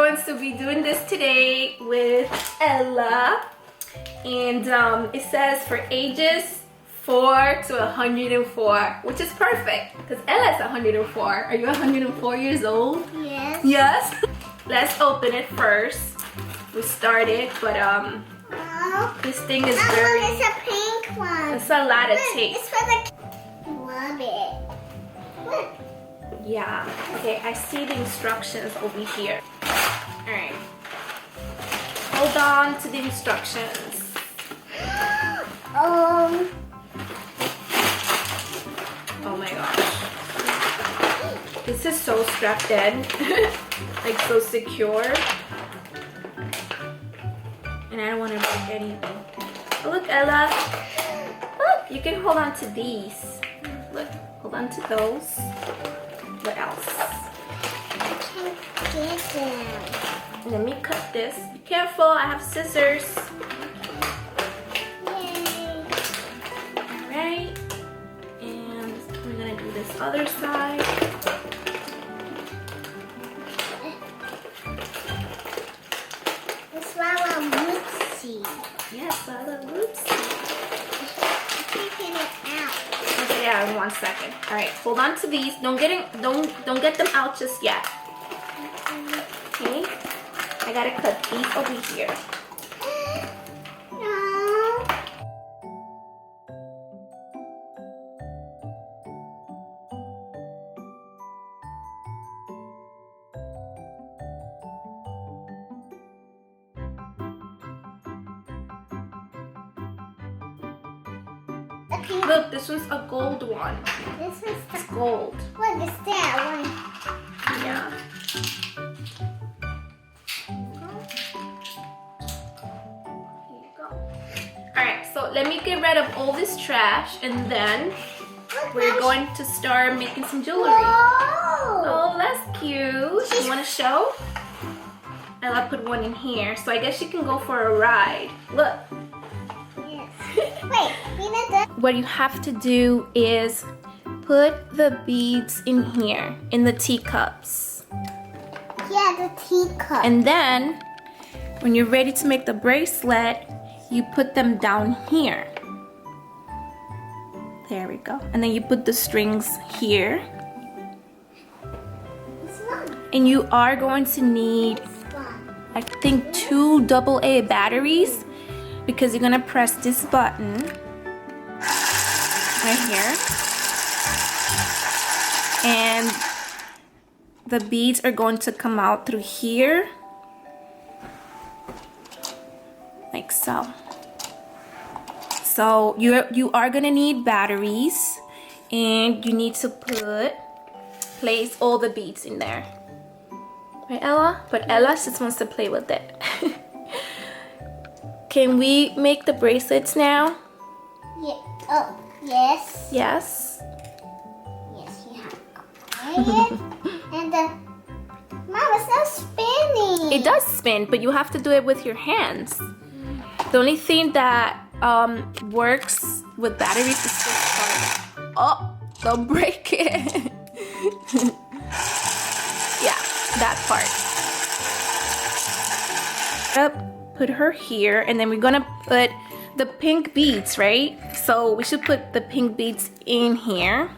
going to be doing this today with Ellah, and it says for ages 4 to 104, which is perfect because Ella is 104. Are you 104 years old? Yes. Yes. Let's open it first. We started, but this thing is very. It's a pink one. It's a lot of tape. It's for the. Love it. Look. Yeah. Okay, I see the instructions over here. All right. Hold on to the instructions. Oh my gosh. This is so strapped in. Like so secure. And I don't want to break anything. Oh, look, Ella. Look, you can hold on to these. Look, hold on to those. What else? I can't get them. Let me cut this. Be careful, I have scissors. Yay. Alright. And we're gonna do this other side. It's Lalaloopsy. Yes, Lalaloopsy. I'm taking it out. Okay, yeah, in 1 second. Alright, hold on to these. Don't get them out just yet. Okay. I gotta cut these over here. No. Okay. Look, this one's a gold one. This is It's the. gold. What is that one? Yeah. Here you go. Alright, so let me get rid of all this trash and then we're going to start making some jewelry. Whoa. Oh, that's cute. You want to show? Ella put one in here, so I guess you can go for a ride. Look. Yes. Wait, you know that? What you have to do is put the beads in here, in the teacups. Yeah, the teacup. And then, when you're ready to make the bracelet, you put them down here. There we go. And then you put the strings here. It's not And you are going to need, this one. I think, 2 AA batteries because you're gonna press this button right here. And the beads are going to come out through here. Like so. So you are gonna need batteries and you need to place all the beads in there. Right, Ella? But Ella just wants to play with it. Can we make the bracelets now? Yeah. Oh, yes. Yes. Yes, you have. Okay. And Mom, it's not spinning. It does spin, but you have to do it with your hands. The only thing that works with batteries is this part. Oh, don't break it. Yeah, that part. Put her here, and then we're gonna put the pink beads, right? So we should put the pink beads in here,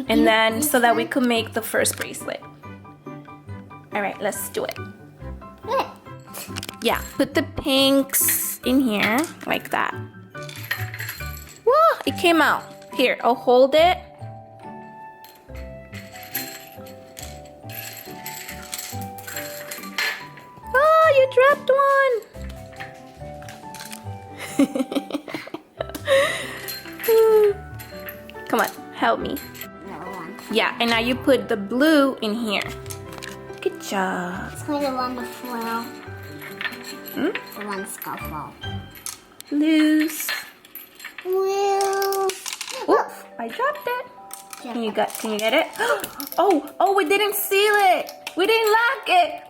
and then so that we could make the first bracelet. All right, let's do it. Good. Yeah, put the pinks in here like that. Whoa, it came out. Here, I'll hold it. Oh, you dropped one. Come on, help me. No one. Yeah, and now you put the blue in here. Good job. It's going to want to fall. Hmm? The one's going to fall. Loose. Well. Oof, I dropped it. Can you get it? Oh, we didn't seal it. We didn't lock it.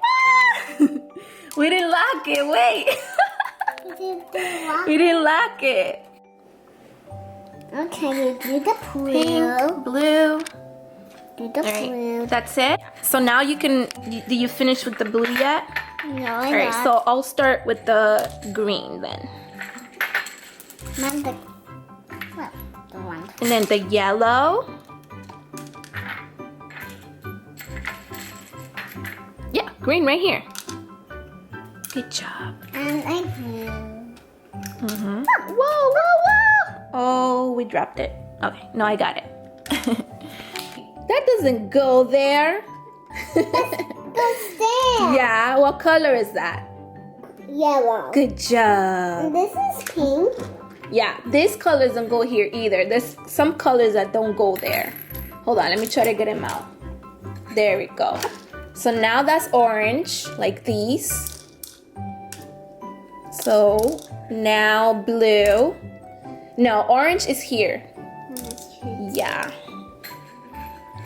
We didn't lock it. Wait. We didn't lock it. Okay, you do the blue. Pink, blue. Do the blue. That's it. So now you can. Do you finish with the blue yet? No, All right. So I'll start with the green then, not the. Well, the one. and then the yellow. Yeah, green right here. Good job. And I blue. Whoa, whoa, whoa! Oh, we dropped it. Okay, no, I got it. That doesn't go there. Goes there. Yeah, what color is that? Yellow. Good job. And this is pink. Yeah, this color doesn't go here either. There's some colors that don't go there. Hold on, let me try to get them out. There we go. So now that's orange, like these. So now blue. No, orange is here. Yeah.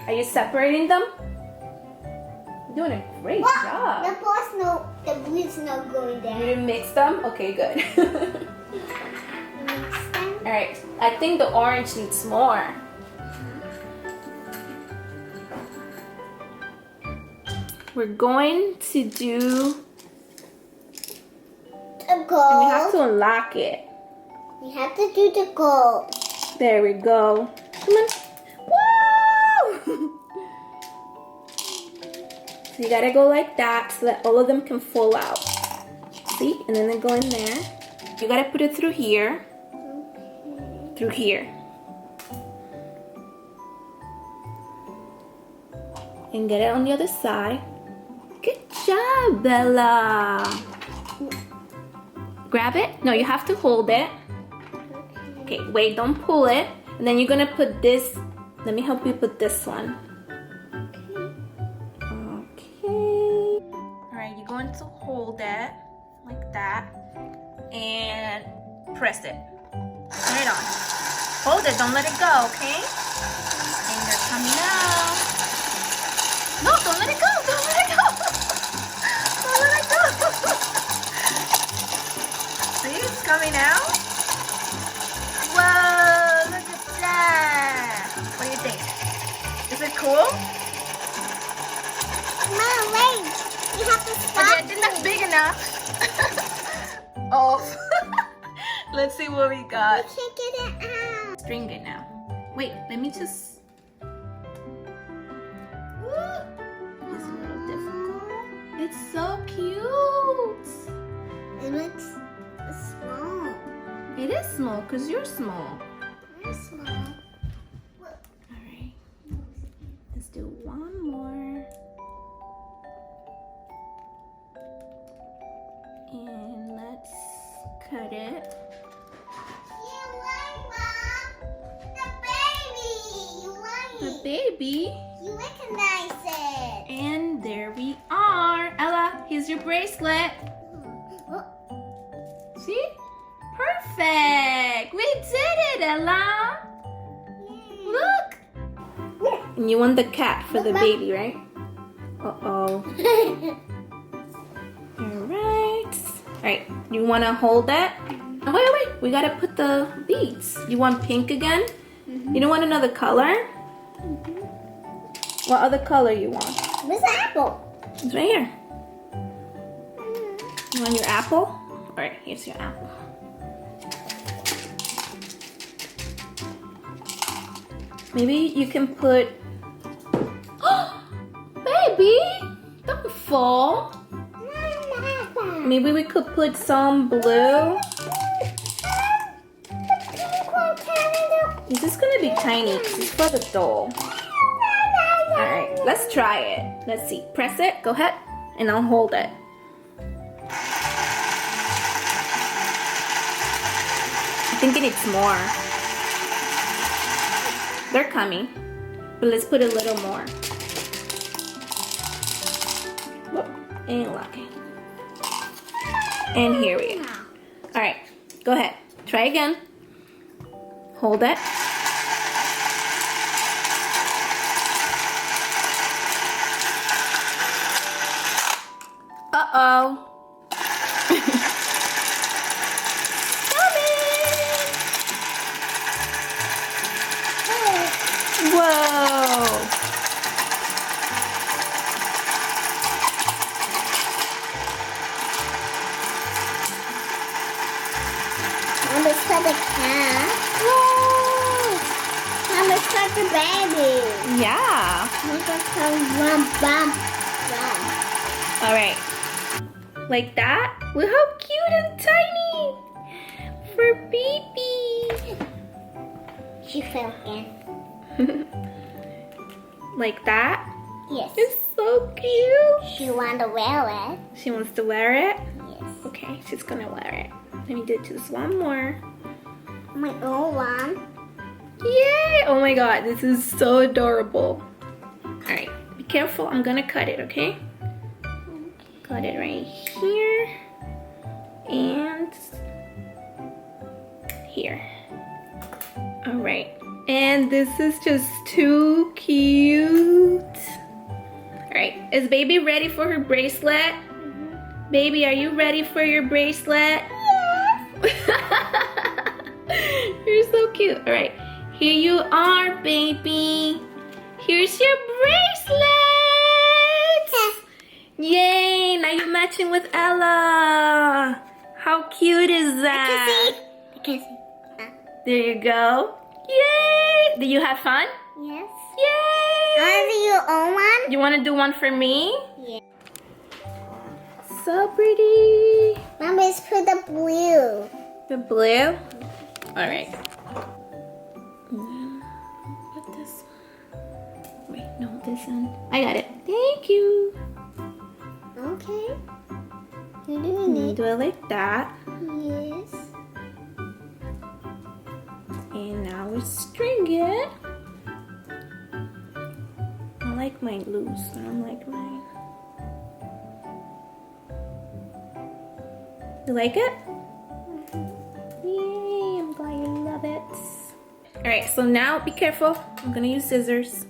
Are you separating them? You're doing a great job. The blue's not going You there. didn't mix them? Okay, good. Mix them. Alright, I think the orange needs more. We're going to do, The gold. we have to unlock it. We have to do the gold. There we go. Come on. Woo! So you gotta go like that so that all of them can fall out. See? And then they go in there. You gotta put it through here. Through here. And get it on the other side. Good job, Bella. Grab it. No, you have to hold it. Okay, wait, don't pull it. And then you're gonna put this. Let me help you put this one. Okay. Alright, you're going to hold it like that and press it. Turn it on. Hold it, don't let it go, okay? And they're coming out. No, don't let it go, don't let it go. Don't let it go. See, it's coming out. Whoa, look at that. What do you think? Is it cool? Mom, wait. We have to stop. Okay, I think that's big enough. Oh. Let's see what we got. We can't get it out. String it now. Wait, let me just. It's a little difficult. It's so cute. It looks small. It is small because you're small. Very small. Alright. Let's do one more. And let's cut it. You like, Mom? The baby. You like The it. baby. You recognize it. And there we are. Ella, here's your bracelet. Oh, See? Perfect. We did it, Ella. Look. And you want the cat for the baby, right? Uh-oh. Alright, you want to hold it? Oh, wait. We got to put the beads. You want pink again? You don't want another color? What other color you want? Where's the apple? It's right here. You want your apple? Alright, here's your apple. Maybe you can put... Baby! Don't fall. Maybe we could put some blue. This is gonna be tiny because it's for the doll. Alright, let's try it. Let's see. Press it. Go ahead. And I'll hold it. I think it needs more. They're coming. But let's put a little more. Whoop. And lock it. And here we go. Alright, go ahead. Try again. Hold it. Uh-oh. Whoa. All right. Like that? Look how cute and tiny. For baby. She fell again. Like that? Yes. It's so cute. She want to wear it. She wants to wear it? Yes. Okay, she's gonna wear it. Let me do just one more. My own one. Yay! Oh my god, this is so adorable. Alright, be careful. I'm gonna cut it, okay? Cut it right here. And here. Alright. And this is just too cute. Alright, is baby ready for her bracelet? Baby, are you ready for your bracelet? Yes. You're so cute. Alright, here you are, baby. Here's your bracelet. Yay, now you're matching with Ellah. How cute is that? I can see. There you go. Yay! Did you have fun? Yes. Yay! Are your own one? You want to do one for me? Yeah. So pretty. Mom, let's put the blue. The blue? Alright. Put this one. Wait, no, this one. I got it. Thank you. Okay. You're doing it. Do it like that. Yes. And now we string it. I like mine loose. I don't like mine. You like it? Yay, I'm glad you love it. Alright, so now be careful. I'm gonna use scissors.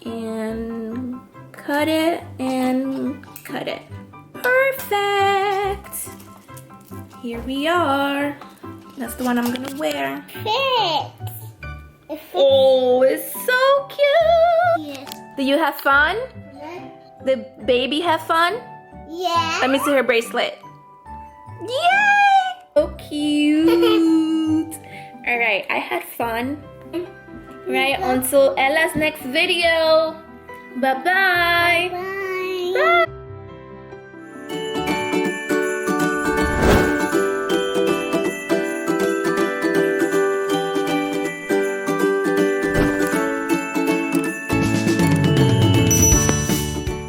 And cut it and cut it. Perfect! Here we are. That's the one I'm gonna wear. Fit. It fits. Oh, it's so cute! Yes. Did you have fun? The baby have fun? Yeah. Let me see her bracelet. Yay! So cute! Alright, I had fun. Right, until Ella's next video. Bye-bye! Bye.